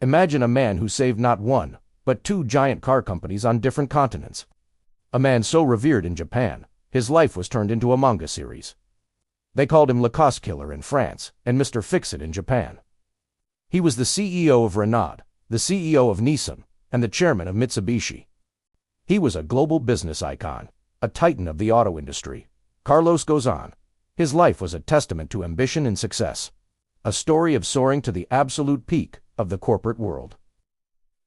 Imagine a man who saved not one, but two giant car companies on different continents. A man so revered in Japan, his life was turned into a manga series. They called him Lacoste Killer in France and Mr. Fix-It in Japan. He was the CEO of Renault, the CEO of Nissan, and the chairman of Mitsubishi. He was a global business icon, a titan of the auto industry. Carlos Ghosn. His life was a testament to ambition and success, a story of soaring to the absolute peak of the corporate world.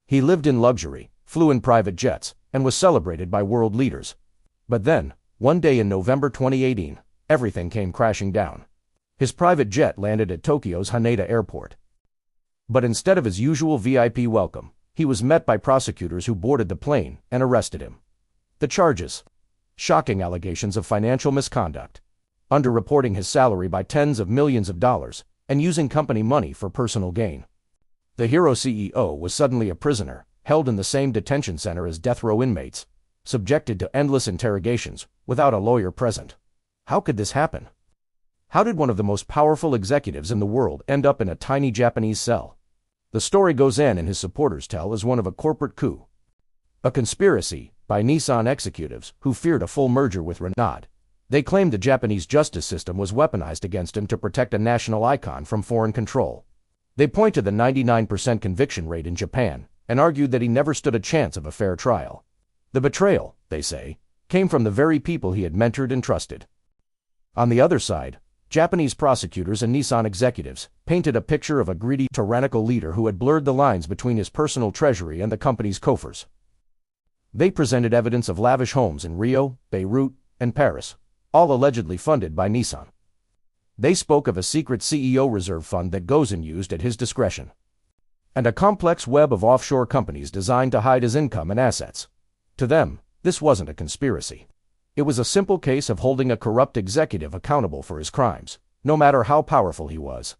He lived in luxury, flew in private jets, and was celebrated by world leaders. But then, one day in November 2018, everything came crashing down. His private jet landed at Tokyo's Haneda Airport. But instead of his usual VIP welcome, he was met by prosecutors who boarded the plane and arrested him. The charges: shocking allegations of financial misconduct, underreporting his salary by tens of millions of dollars, and using company money for personal gain. The hero CEO was suddenly a prisoner, held in the same detention center as death row inmates, subjected to endless interrogations, without a lawyer present. How could this happen? How did one of the most powerful executives in the world end up in a tiny Japanese cell? The story Ghosn and his supporters tell is one of a corporate coup. A conspiracy by Nissan executives who feared a full merger with Renault. They claimed the Japanese justice system was weaponized against him to protect a national icon from foreign control. They point to the 99% conviction rate in Japan and argued that he never stood a chance of a fair trial. The betrayal, they say, came from the very people he had mentored and trusted. On the other side, Japanese prosecutors and Nissan executives painted a picture of a greedy, tyrannical leader who had blurred the lines between his personal treasury and the company's coffers. They presented evidence of lavish homes in Rio, Beirut, and Paris, all allegedly funded by Nissan. They spoke of a secret CEO reserve fund that Ghosn used at his discretion, and a complex web of offshore companies designed to hide his income and assets. To them, this wasn't a conspiracy. It was a simple case of holding a corrupt executive accountable for his crimes, no matter how powerful he was.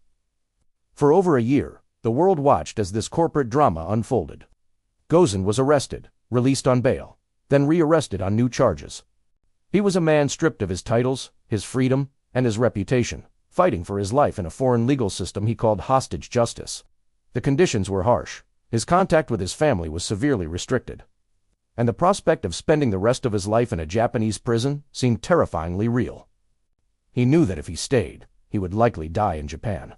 For over a year, the world watched as this corporate drama unfolded. Ghosn was arrested, released on bail, then re-arrested on new charges. He was a man stripped of his titles, his freedom, and his reputation, fighting for his life in a foreign legal system he called hostage justice. The conditions were harsh. His contact with his family was severely restricted, and the prospect of spending the rest of his life in a Japanese prison seemed terrifyingly real. He knew that if he stayed, he would likely die in Japan.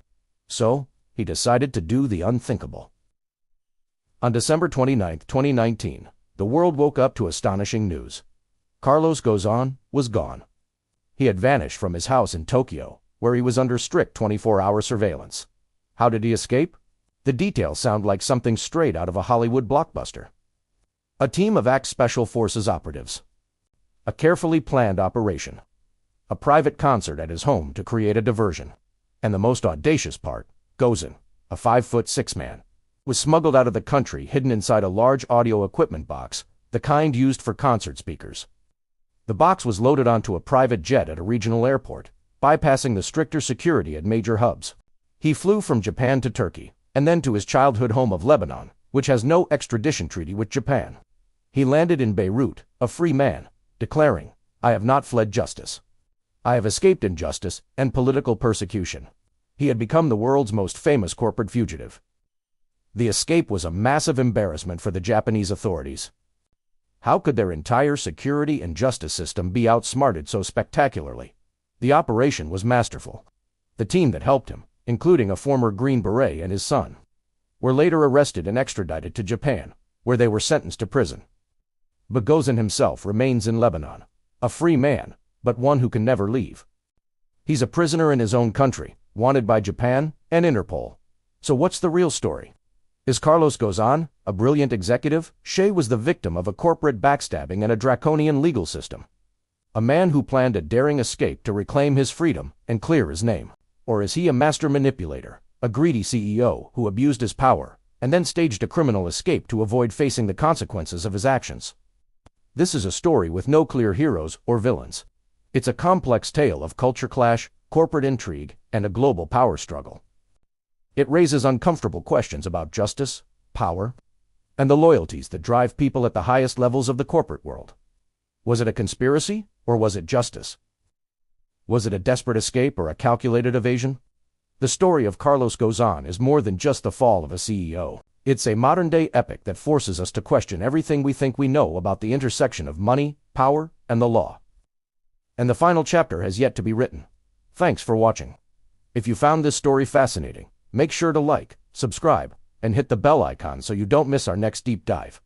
So, he decided to do the unthinkable. On December 29, 2019, the world woke up to astonishing news. Carlos Ghosn was gone. He had vanished from his house in Tokyo, where he was under strict 24-hour surveillance. How did he escape? The details sound like something straight out of a Hollywood blockbuster. A team of ACT Special Forces operatives. A carefully planned operation. A private concert at his home to create a diversion. And the most audacious part, Ghosn, a 5'6" man, was smuggled out of the country hidden inside a large audio equipment box, the kind used for concert speakers. The box was loaded onto a private jet at a regional airport, bypassing the stricter security at major hubs. He flew from Japan to Turkey, and then to his childhood home of Lebanon, which has no extradition treaty with Japan. He landed in Beirut, a free man, declaring, "I have not fled justice. I have escaped injustice and political persecution." He had become the world's most famous corporate fugitive. The escape was a massive embarrassment for the Japanese authorities. How could their entire security and justice system be outsmarted so spectacularly? The operation was masterful. The team that helped him, including a former Green Beret and his son, were later arrested and extradited to Japan, where they were sentenced to prison. But Ghosn himself remains in Lebanon, a free man, but one who can never leave. He's a prisoner in his own country, wanted by Japan and Interpol. So what's the real story? Is Carlos Ghosn a brilliant executive? Shea was the victim of a corporate backstabbing and a draconian legal system. A man who planned a daring escape to reclaim his freedom and clear his name. Or is he a master manipulator, a greedy CEO who abused his power and then staged a criminal escape to avoid facing the consequences of his actions? This is a story with no clear heroes or villains. It's a complex tale of culture clash, corporate intrigue, and a global power struggle. It raises uncomfortable questions about justice, power, and the loyalties that drive people at the highest levels of the corporate world. Was it a conspiracy, or was it justice? Was it a desperate escape or a calculated evasion? The story of Carlos Ghosn is more than just the fall of a CEO. It's a modern-day epic that forces us to question everything we think we know about the intersection of money, power, and the law. And the final chapter has yet to be written. Thanks for watching. If you found this story fascinating, make sure to like, subscribe, and hit the bell icon so you don't miss our next deep dive.